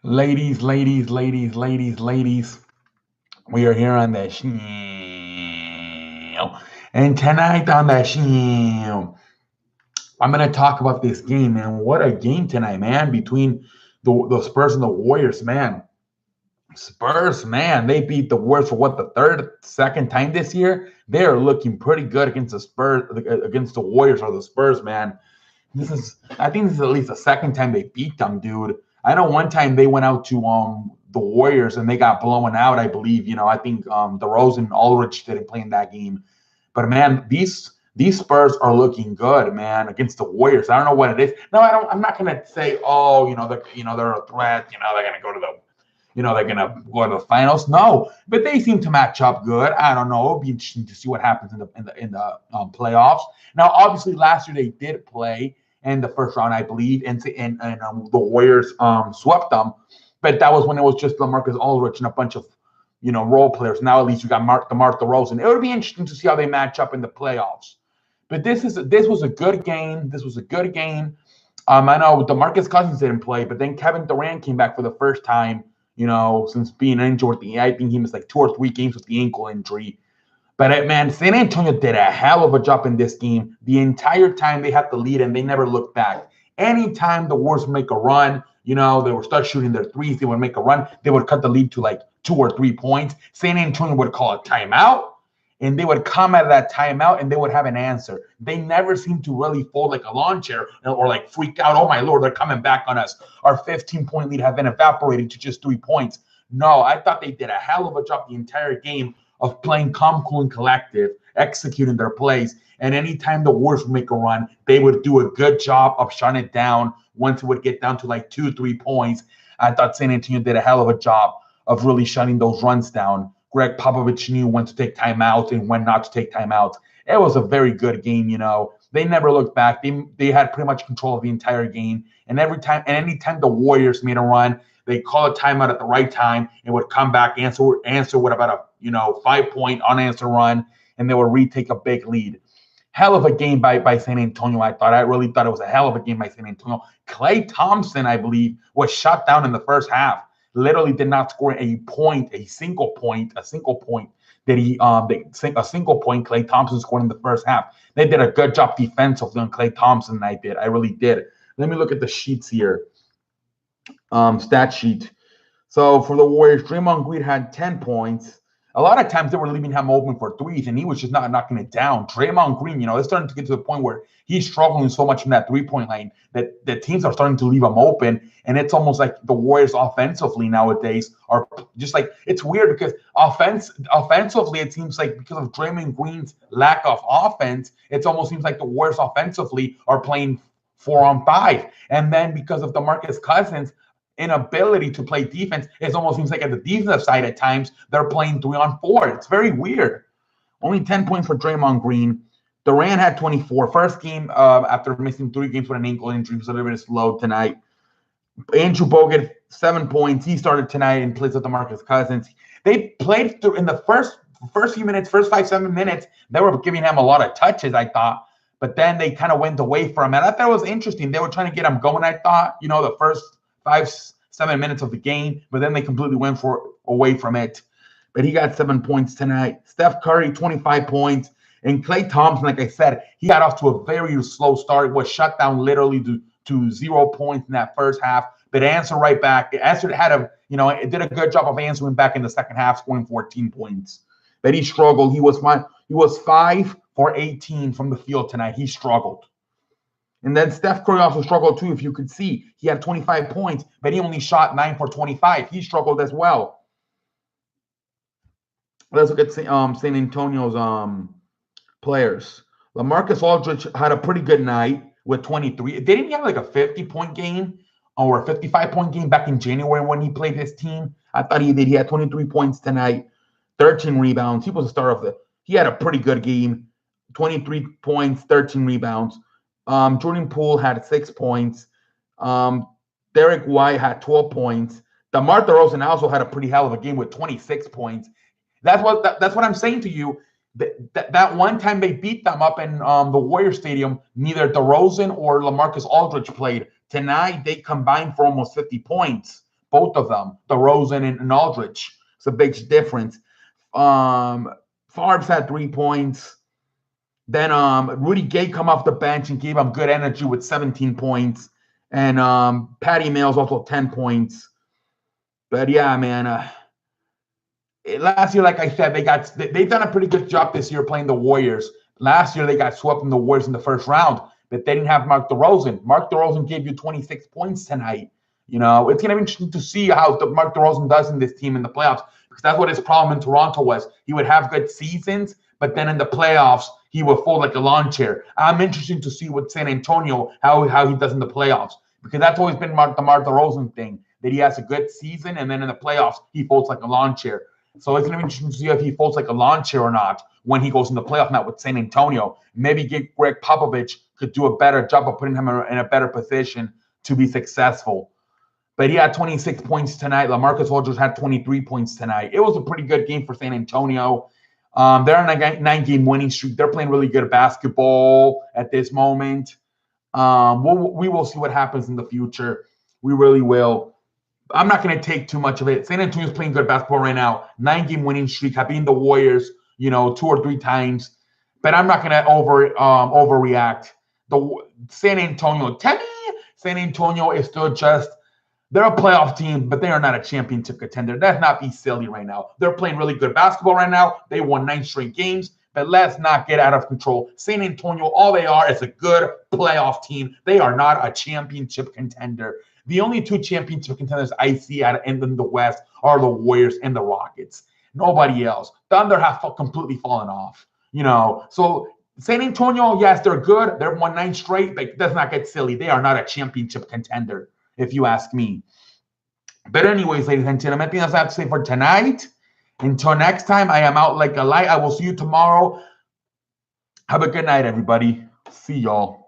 Ladies, we are here on the show. And tonight on the show, I'm going to talk about this game, man. What a game tonight, man, between the Spurs and the Warriors, man. Spurs, man, they beat the Warriors for what, the second time this year? They are looking pretty good against the Spurs, against the Warriors or the Spurs, man. I think this is at least the second time they beat them, dude. I know one time they went out to the Warriors and they got blown out, I believe. I think DeRozan and Aldridge didn't play in that game. But man, these Spurs are looking good, man, against the Warriors. I don't know what it is. No, I don't. I'm not gonna say, oh, they're a threat. They're gonna go to they're gonna go to the finals. No, but they seem to match up good. I don't know. It'll be interesting to see what happens in the playoffs. Now, obviously, last year they did play in the first round, I believe, and the Warriors swept them. But that was when it was just LaMarcus Aldridge and a bunch of role players. Now at least you got DeMar DeRozan. It would be interesting to see how they match up in the playoffs. But this was a good game. This was a good game. I know DeMarcus Cousins didn't play, but then Kevin Durant came back for the first time. Since being injured, I think he missed like 2 or 3 games with the ankle injury. But man, San Antonio did a hell of a job in this game. The entire time they had the lead and they never looked back. Anytime the Warriors make a run, they would start shooting their threes. They would make a run. They would cut the lead to like 2 or 3 points. San Antonio would call a timeout, and they would come out of that timeout and they would have an answer. They never seemed to really fold like a lawn chair or like freak out. Oh my Lord, they're coming back on us. Our 15-point lead have been evaporated to just 3 points. No, I thought they did a hell of a job the entire game of playing calm, cool, and collective, executing their plays. And anytime the Warriors would make a run, they would do a good job of shutting it down once it would get down to like 2-3 points. I thought San Antonio did a hell of a job of really shutting those runs down. Greg Popovich knew when to take timeouts and when not to take timeouts. It was a very good game, They never looked back. They had pretty much control of the entire game. And anytime the Warriors made a run, they call a timeout at the right time and would come back, answer with about a 5-point unanswered run, and they would retake a big lead. Hell of a game by San Antonio, I thought. I really thought it was a hell of a game by San Antonio. Klay Thompson, I believe, was shut down in the first half. Literally did not score a single point. A single point Klay Thompson scored in the first half. They did a good job defensively on Klay Thompson. I really did. Let me look at the sheets here. Stat sheet. So for the Warriors, Draymond Green had 10 points. A lot of times they were leaving him open for threes, and he was just not knocking it down. Draymond Green, it's starting to get to the point where he's struggling so much from that three-point line that the teams are starting to leave him open, and it's almost like the Warriors offensively nowadays are just like, it's weird because offensively it seems like because of Draymond Green's lack of offense, it almost seems like the Warriors offensively are playing 4-on-5, and then because of DeMarcus Cousins' inability to play defense, it almost seems like at the defensive side at times they're playing 3-on-4. It's very weird. Only 10 points for Draymond Green. Durant had 24. First game after missing 3 games with an ankle injury, was a little bit slow tonight. Andrew Bogut, 7 points. He started tonight in place of DeMarcus Cousins. They played through in the first few minutes, first 5-7 minutes. They were giving him a lot of touches, I thought. But then they kind of went away from it. I thought it was interesting. They were trying to get him going, I thought, the first 5-7 minutes of the game, but then they completely went away from it. But he got 7 points tonight. Steph Curry, 25 points. And Klay Thompson, like I said, he got off to a very slow start. Was shut down literally to 0 points in that first half, but answered right back. It did a good job of answering back in the second half, scoring 14 points. But he struggled. He was 5 for 18 from the field tonight. He struggled. And then Steph Curry also struggled too, if you could see. He had 25 points, but he only shot 9 for 25. He struggled as well. Let's look at San Antonio's players. LaMarcus Aldridge had a pretty good night with 23. Didn't he have like a 50-point game or a 55-point game back in January when he played his team? I thought he did. He had 23 points tonight, 13 rebounds. He was the star he had a pretty good game, 23 points, 13 rebounds. Jordan Poole had 6 points. Derek White had 12 points. DeMar DeRozan also had a pretty hell of a game with 26 points. That's what I'm saying to you. That one time they beat them up in the Warrior Stadium, neither DeRozan or LaMarcus Aldridge played. Tonight they combined for almost 50 points. both of them, DeRozan and Aldridge. It's a big difference. Farbs had 3 points. Then Rudy Gay come off the bench and gave him good energy with 17 points. And Patty Mills also 10 points. But yeah, man. Last year, like I said, they've done a pretty good job this year playing the Warriors. Last year, they got swept in the Warriors in the first round, but they didn't have Mark DeRozan. Mark DeRozan gave you 26 points tonight. You know, it's going to be interesting to see how Mark DeRozan does in this team in the playoffs, because that's what his problem in Toronto was. He would have good seasons, but then in the playoffs, he would fold like a lawn chair. I'm interested to see with San Antonio, how he does in the playoffs, because that's always been the Mark DeRozan thing, that he has a good season, and then in the playoffs, he folds like a lawn chair. So it's going to be interesting to see if he folds like a lawn chair or not when he goes in the playoff match with San Antonio. Maybe Greg Popovich could do a better job of putting him in a better position to be successful. But he had 26 points tonight. LaMarcus Aldridge had 23 points tonight. It was a pretty good game for San Antonio. They're on a 9-game winning streak. They're playing really good basketball at this moment. We will see what happens in the future. We really will. I'm not going to take too much of it. San Antonio's playing good basketball right now. 9-game winning streak. Have beaten the Warriors, 2 or 3 times. But I'm not going to overreact. San Antonio, to me, San Antonio is still just, they're a playoff team, but they are not a championship contender. Let's not be silly right now. They're playing really good basketball right now. They won 9 straight games, but let's not get out of control. San Antonio, all they are is a good playoff team. They are not a championship contender. The only 2 championship contenders I see in the West are the Warriors and the Rockets. Nobody else. Thunder have completely fallen off. So San Antonio, yes, they're good. They've won 9 straight, but let's not get silly. They are not a championship contender, if you ask me. But anyways, ladies and gentlemen, I think that's all I have to say for tonight. Until next time, I am out like a light. I will see you tomorrow. Have a good night, everybody. See y'all.